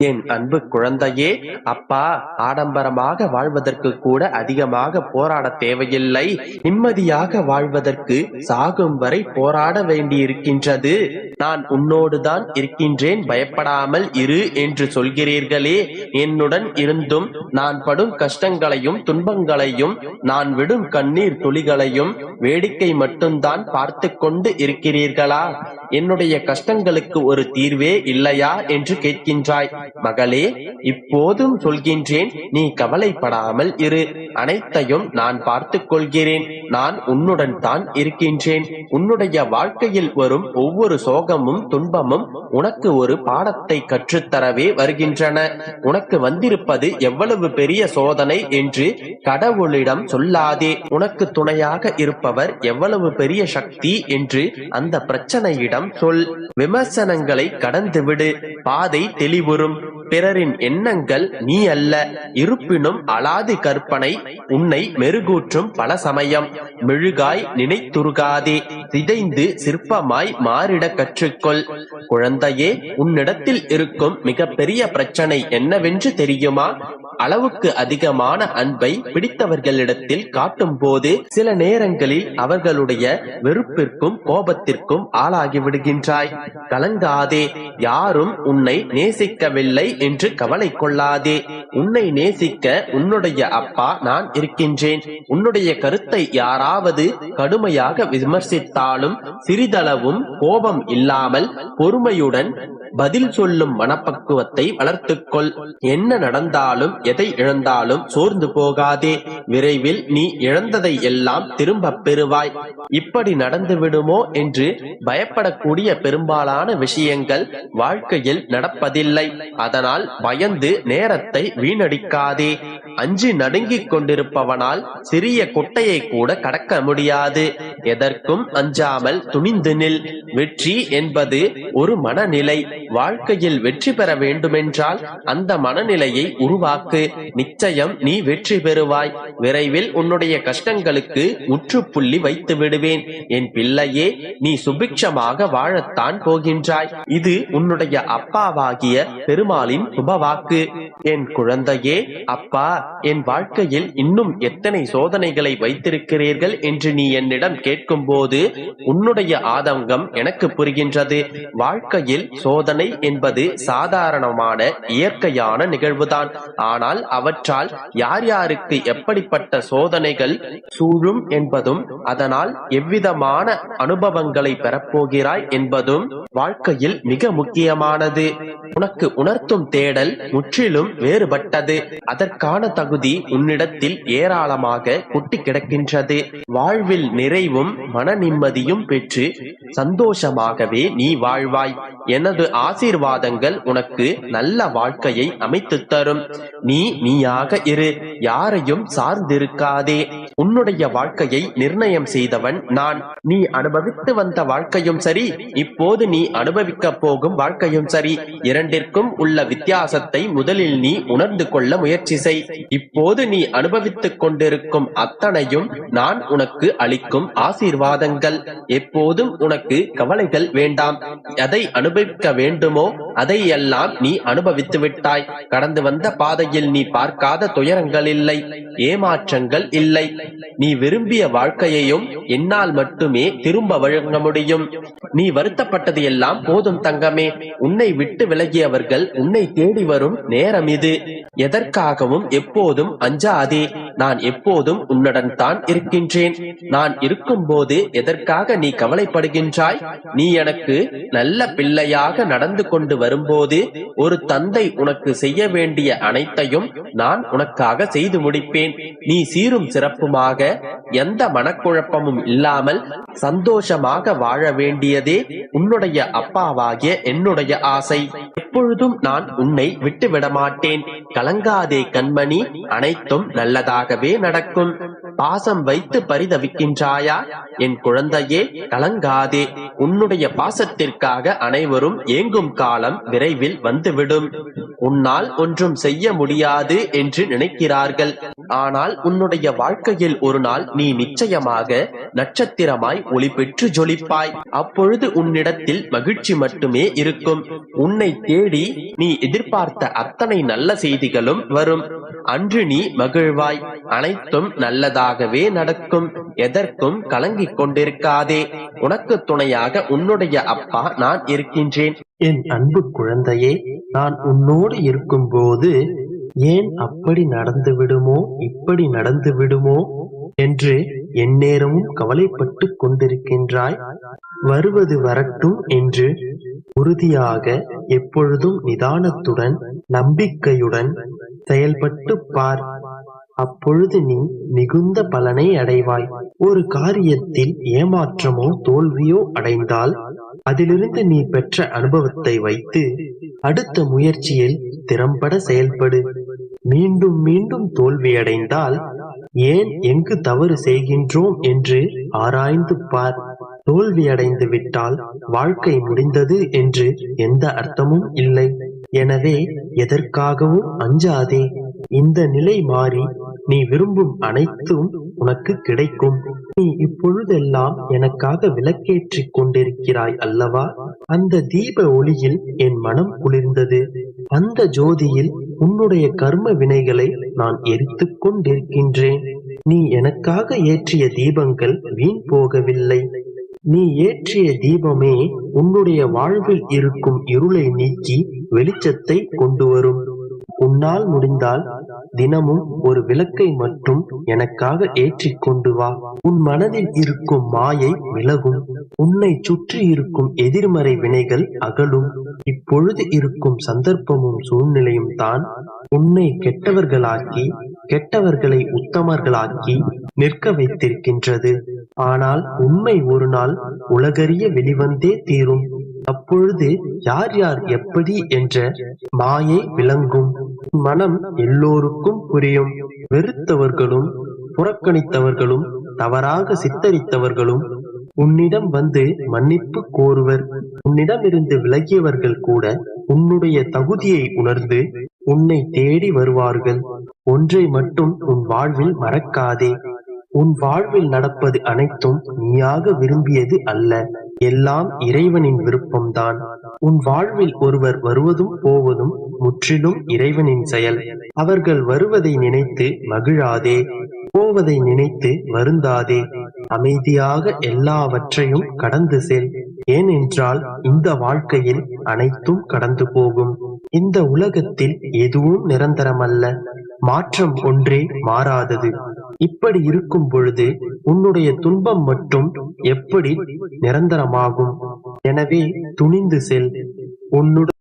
என் அன்பு குழந்தையே, அப்பா ஆடம்பரமாக வாழ்வதற்கு கூட அதிகமாக போராட தேவையில்லை. நிம்மதியாக வாழ்வதற்கு சாகும் வரை போராட வேண்டியிருக்கின்றது. நான் உன்னோடுதான் இருக்கின்றேன், பயப்படாமல் இரு என்று சொல்கிறீர்களே. என்னுடன் இருந்தும் நான் படும் கஷ்டங்களையும் துன்பங்களையும் நான் விடும் கண்ணீர் துளிகளையும் வேடிக்கை மட்டும்தான் பார்த்து கொண்டு இருக்கிறீர்களா? என்னுடைய கஷ்டங்களுக்கு ஒரு தீர்வே இல்லையா என்று கேட்கின்றாய். மகளே, இப்போதும் சொல்கின்றேன், நீ கவலைப்படாமல் இரு. அனைத்தையும் நான் பார்த்துக் கொள்கிறேன். நான் உன்னுடன் தான் இருக்கின்றேன். உன்னுடைய வாழ்க்கையில் வரும் ஒவ்வொரு சோகமும் துன்பமும் உனக்கு ஒரு பாடத்தை கற்றுத்தரவே வருகின்றன. உனக்கு வந்திருப்பது எவ்வளவு பெரிய சோதனை என்று கடவுளிடம் சொல்லாதே. உனக்கு துணையாக இருப்பவர் எவ்வளவு பெரிய சக்தி என்று அந்த பிரச்சனையிடம் சொல். விமர்சனங்களை கடந்துவிடு, பாதை தெளிவுறும். பிறரின் எண்ணங்கள் நீ அல்ல. இருப்பினும் அலாதி கற்பனை உன்னை மெருகூற்றும். பல சமயம் மெழுகாய் நினைத்துருகாதே, சிதைந்து சிற்பமாய் மாறிட கற்றுக்கொள். குழந்தையே, உன்னிடத்தில் இருக்கும் மிகப்பெரிய பிரச்சனை என்னவென்று தெரியுமா? அளவுக்கு அதிகமான அன்பை பிடித்தவர்களிடத்தில் காட்டும் போது சில நேரங்களில் அவர்களுடைய வெறுப்பிற்கும் கோபத்திற்கும் ஆளாகி விடுகின்றாய். கலங்காதே, யாரும் உன்னை நேசிக்கவில்லை என்று கவலை கொள்ளாதே. உன்னை நேசிக்க உன்னுடைய அப்பா நான் இருக்கின்றேன். உன்னுடைய கருத்தை யாராவது கடுமையாக விமர்சித்தாலும் சிறிதளவும் கோபம் இல்லாமல் பொறுமையுடன் பதில் சொல்லும் மனப்பக்குவத்தை வளர்த்துக்கொள். என்ன நடந்தாலும் எதை இழந்தாலும் சோர்ந்து போகாதே. விரைவில் நீ இழந்ததை எல்லாம் திரும்ப பெறுவாய். இப்படி நடந்து விடுமோ என்று பயப்படக்கூடிய பெரும்பாலான விஷயங்கள் வாழ்க்கையில் நடப்பதில்லை. அதனால் பயந்து நேரத்தை வீணடிக்காதே. அஞ்சி நடுங்கிக் கொண்டிருப்பவனால் சிறிய குட்டையை கூட கடக்க முடியாது. எதற்கும் அஞ்சாமல் துணிந்து நில். வெற்றி என்பது ஒரு மனநிலை. வாழ்க்கையில் வெற்றி பெற வேண்டுமென்றால் அந்த மனநிலையை உருவாக்கு. நிச்சயம் நீ வெற்றி பெறுவாய். விரைவில் உன்னுடைய கஷ்டங்களுக்கு முற்றுப்புள்ளி வைத்து விடுவேன். என் பிள்ளையே, நீ சுபிக்ஷமாக வாழத்தான் போகின்றாய். இது உன்னுடைய அப்பாவாகிய பெருமாளின் சுபவாக்கு. என் குழந்தையே, அப்பா என் வாழ்க்கையில் இன்னும் எத்தனை சோதனைகளை வைத்திருக்கிறீர்கள் என்று நீ என்னிடம் கேட்கும் போது உன்னுடைய ஆதங்கம் எனக்கு புரிகின்றது. வாழ்க்கையில் சோதனை என்பது சாதாரணமான இயற்கையான நிகழ்வுதான். ஆனால் அவற்றால் யார் யாருக்கு எப்படிப்பட்ட சோதனைகள் சூழும் என்பதும் அதனால் எவ்விதமான அனுபவங்களை பெறப்போகிறாய் என்பதும் வாழ்க்கையில் மிக முக்கியமானது. உனக்கு உணர்த்தும் தேடல் முற்றிலும் வேறுபட்டது. அதற்கான தகுதி உன்னிடத்தில் ஏராளமாக கொட்டி கிடக்கின்றது. வாழ்வில் நிறைவும் மன நிம்மதியும் பெற்று சந்தோஷமாகவே நீ வாழ்வாய். எனது ஆசீர்வாதங்கள் உனக்கு நல்ல வாழ்க்கையை அமைத்து தரும். நீ நீயாக இரு, யாரையும் சார்ந்திருக்காதே. உன்னுடைய வாழ்க்கையை நிர்ணயம் செய்தவன் நான். நீ அனுபவித்து வந்த வாழ்க்கையும் சரி, இப்போது நீ அனுபவிக்க போகும் வாழ்க்கையும் சரி, இரண்டிற்கும் உள்ள வித்தியாசத்தை முதலில் நீ உணர்ந்து கொள்ள முயற்சி செய். இப்போது நீ அனுபவித்துக் கொண்டிருக்கும் அத்தனையும் நான் உனக்கு அளிக்கும் ஆசீர்வாதங்கள். எப்போதும் உனக்கு கவலைகள் வேண்டாம். எதை அனுபவிக்க வேண்டுமோ அதையெல்லாம் நீ அனுபவித்து விட்டாய். கடந்து வந்த பாதையில் நீ பார்க்காத துயரங்கள் இல்லை, ஏமாற்றங்கள் இல்லை. நீ விரும்பிய வாழ்க்கையையும் என்னால் மட்டுமே திரும்ப வழங்க முடியும். நீ வருத்தப்பட்டது எல்லாம் போதும் தங்கமே. உன்னை விட்டு விலகியவர்கள் உன்னை தேடி வரும் நேரம் இது. எதற்காகவும் எப்போதும் அஞ்சாதே. நான் எப்போதும் உன்னுடன் தான் இருக்கின்றேன். நான் இருக்கும் போது எதற்காக நீ கவலைப்படுகின்றாய்? நீ எனக்கு நல்ல பிள்ளையாக நடந்து கொண்டு வரும்போது ஒரு தந்தை உனக்கு செய்ய வேண்டிய அனைத்தையும் நான் உனக்காக செய்து முடிப்பேன். நீ சீரும் சிறப்புமாக எந்த மனக்குழப்பமும் இல்லாமல் சந்தோஷமாக வாழ வேண்டியதே உன்னுடைய அப்பாவாகிய என்னுடைய ஆசை. எப்பொழுதும் நான் உன்னை விட்டு விட மாட்டேன். கலங்காதே கண்மணி, அனைத்தும் நல்லதாகவே நடக்கும். பாசம் வைத்து பரிதவிக்கின்றாயா? என் குழந்தையே, கலங்காதே. உன்னுடைய பாசத்திற்காக அனைவரும் ஏங்கும் காலம் விரைவில் வந்துவிடும். உன்னால் ஒன்றும் செய்ய முடியாது என்று நினைக்கிறார்கள். ஆனால் உன்னுடைய வாழ்க்கையில் ஒரு நாள் நீ நிச்சயமாக நட்சத்திரமாய் ஒளி பெற்று ஜொலிப்பாய். அப்பொழுது உன்னிடத்தில் மகிழ்ச்சி மட்டுமே இருக்கும். உன்னை தேடி நீ எதிர்பார்த்த அத்தனை நல்ல செய்திகளும் வரும். அன்று நீ மகிழ்வாய். அனைத்தும் நல்லதாகவே நடக்கும். எதற்கும் கலங்கிக் கொண்டிருக்காதே. உனக்கு துணையாக உன்னுடைய அப்பா நான் இருக்கின்றேன். என் அன்பு குழந்தையே, நான் உன்னோடு இருக்கும்போது ஏன் அப்படி நடந்து விடுமோ, இப்படி நடந்து விடுமோ என்று எந்நேரமும் கவலைப்பட்டு கொண்டிருக்கின்றாய்? வருவது வரட்டும் என்று உறுதியாக எப்பொழுதும் நிதானத்துடன் நம்பிக்கையுடன் செயல்பட்டு பார். அப்பொழுது நீ மிகுந்த பலனை அடைவாய். ஒரு காரியத்தில் ஏமாற்றமோ தோல்வியோ அடைந்தால் அதிலிருந்து நீ பெற்ற அனுபவத்தை வைத்து அடுத்த முயற்சியில் திறம்பட செயல்படு. மீண்டும் மீண்டும் தோல்வியடைந்தால் ஏன் எங்கு தவறு செய்கின்றோம் என்று ஆராய்ந்து பார். தோல்வியடைந்து விட்டால் வாழ்க்கை முடிந்தது என்று எந்த அர்த்தமும் இல்லை. எனவே எதற்காகவும் அஞ்சாதே. இந்த நிலை மாறி நீ விரும்பும் அனைத்தும் உனக்கு கிடைக்கும். நீ இப்பொழுதெல்லாம் எனக்காக விளக்கேற்றிக் கொண்டிருக்கிறாய் அல்லவா? அந்த தீப ஒளியில் என் மனம் குளிர்ந்தது. அந்த ஜோதியில் உன்னுடைய கர்ம வினைகளை நான் எரித்துக் கொண்டிருக்கின்றேன். நீ எனக்காக ஏற்றிய தீபங்கள் வீண் போகவில்லை. நீ ஏற்றிய தீபமே உன்னுடைய வாழ்வில் இருக்கும் இருளை நீக்கி வெளிச்சத்தை கொண்டு வரும். உன்னால் முடிந்தால் தினமும் ஒரு விளக்கை மட்டும் எனக்காக ஏற்றிக் கொண்டு வா. உன் மனதில் இருக்கும் மாயை விலகும். உன்னை சுற்றி இருக்கும் எதிர்மறை வினைகள் அகலும். இப்பொழுது இருக்கும் சந்தர்ப்பமும் சூழ்நிலையும் தான் உன்னை கெட்டவர்களாக்கி கெட்டவர்களை உத்தமர்களாக்கி நிற்க வைத்திருக்கின்றது. ஆனால் உண்மை ஒரு நாள் உலகறிய வெளிவந்தே தீரும். அப்பொழுது யார் யார் எப்படி என்ற மாயை விளங்கும். மனம் எல்லோருக்கும் புரியும். வெறுத்தவர்களும் புறக்கணித்தவர்களும் தவறாக சித்தரித்தவர்களும் உன்னிடம் வந்து மன்னிப்பு கோருவர். உன்னிடமிருந்து விலகியவர்கள் கூட உன்னுடைய தகுதியை உணர்ந்து உன்னை தேடி வருவார்கள். ஒன்றை மட்டும் உன் வாழ்வில் மறக்காதே. உன் வாழ்வில் நடப்பது அனைத்தும் நீயாக விரும்பியது அல்ல. எல்லாம் இறைவனின் விருப்பம்தான். உன் வாழ்வில் ஒருவர் வருவதும் போவதும் முற்றிலும் இறைவனின் செயல். அவர்கள் வருவதை நினைத்து மகிழாதே. போவதை நினைத்து வருந்தாதே. அமைதியாக எல்லாவற்றையும் கடந்து செல். ஏனென்றால் இந்த வாழ்க்கையில் அனைத்தும் கடந்து போகும். இந்த உலகத்தில் எதுவும் நிரந்தரமல்ல. மாற்றம் ஒன்றே மாறாதது. இப்படி இருக்கும் பொழுது உன்னுடைய துன்பம் மட்டும் எப்படி நிரந்தரமாகும்? எனவே துணிந்து செல். உன்னுடைய